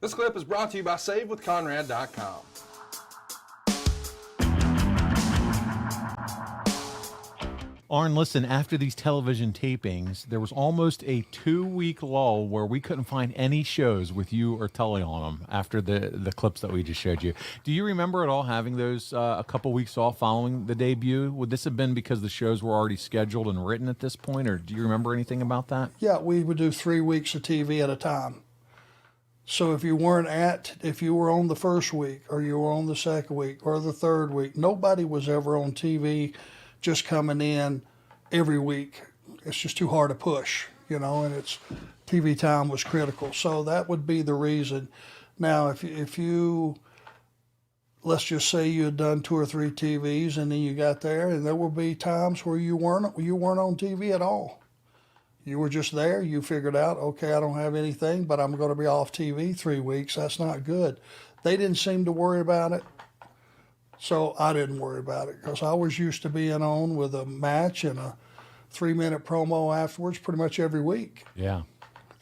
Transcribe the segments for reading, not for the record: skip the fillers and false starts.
This clip is brought to you by SaveWithConrad.com. Arn, listen, after these television tapings, there was almost a 2-week lull where we couldn't find any shows with you or Tully on them after the clips that we just showed you. Do you remember at all having those a couple weeks off following the debut? Would this have been because the shows were already scheduled and written at this point, or do you remember anything about that? Yeah, we would do 3 weeks of TV at a time. So if you were on the first week, or you were on the second week, or the third week, nobody was ever on TV just coming in every week. It's just too hard to push, and it's TV time was critical. So that would be the reason. Now, if you let's just say you had done 2 or 3 TVs and then you got there, and there will be times where you weren't on TV at all. You were just there. You figured out, okay, I don't have anything, but I'm going to be off TV 3 weeks. That's not good. They didn't seem to worry about it. So I didn't worry about it because I was used to being on with a match and a 3-minute promo afterwards pretty much every week. Yeah.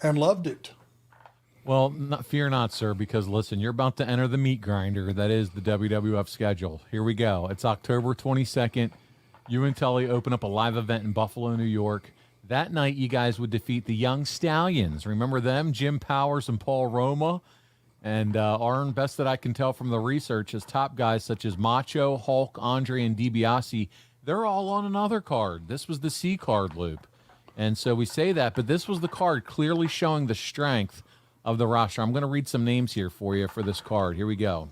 And loved it. Well, fear not, sir, because listen, you're about to enter the meat grinder that is the WWF schedule. Here we go. It's October 22nd. You and Tully open up a live event in Buffalo, New York. That night, you guys would defeat the Young Stallions. Remember them? Jim Powers and Paul Roma. And Arn, best that I can tell from the research, is top guys such as Macho, Hulk, Andre, and DiBiase, they're all on another card. This was the C card loop. And so we say that, but this was the card clearly showing the strength of the roster. I'm going to read some names here for you for this card. Here we go.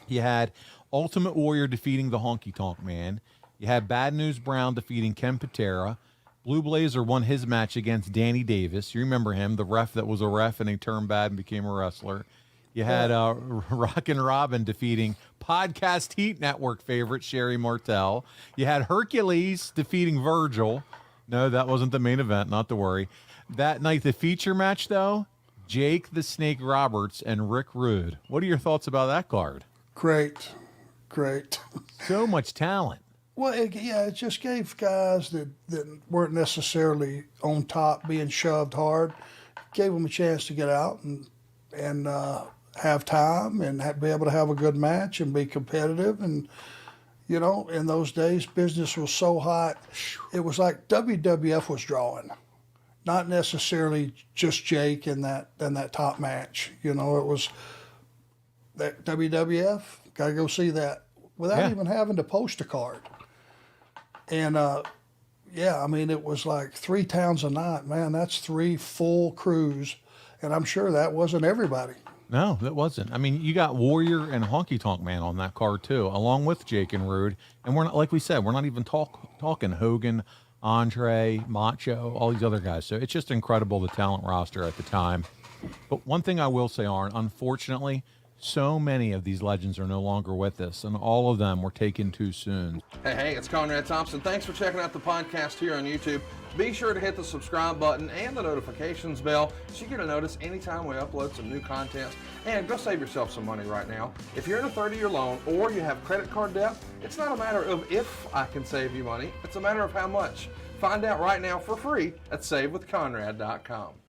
You had Ultimate Warrior defeating the Honky Tonk Man. You had Bad News Brown defeating Ken Patera. Blue Blazer won his match against Danny Davis. You remember him, the ref that was a ref and he turned bad and became a wrestler. You had Rockin' Robin defeating Podcast Heat Network favorite Sherry Martel. You had Hercules defeating Virgil. No, that wasn't the main event, not to worry. That night, the feature match, though, Jake the Snake Roberts and Rick Rude. What are your thoughts about that card? Great. So much talent. Well, it just gave guys that weren't necessarily on top being shoved hard, gave them a chance to get out and have time and be able to have a good match and be competitive. And, in those days, business was so hot. It was like WWF was drawing, not necessarily just Jake in that top match. It was that WWF, got to go see that without even having to post a card. And, it was like 3 towns a night. Man, that's 3 full crews. And I'm sure that wasn't everybody. No, that wasn't. I mean, you got Warrior and Honky Tonk Man on that card, too, along with Jake and Rude. And we're not, like we said, we're not even talking Hogan, Andre, Macho, all these other guys. So it's just incredible, the talent roster at the time. But one thing I will say, Arn, unfortunately, so many of these legends are no longer with us, and all of them were taken too soon. Hey, it's Conrad Thompson. Thanks for checking out the podcast here on YouTube. Be sure to hit the subscribe button and the notifications bell so you get a notice anytime we upload some new content. And go save yourself some money right now. If you're in a 30-year loan or you have credit card debt, it's not a matter of if I can save you money. It's a matter of how much. Find out right now for free at SaveWithConrad.com.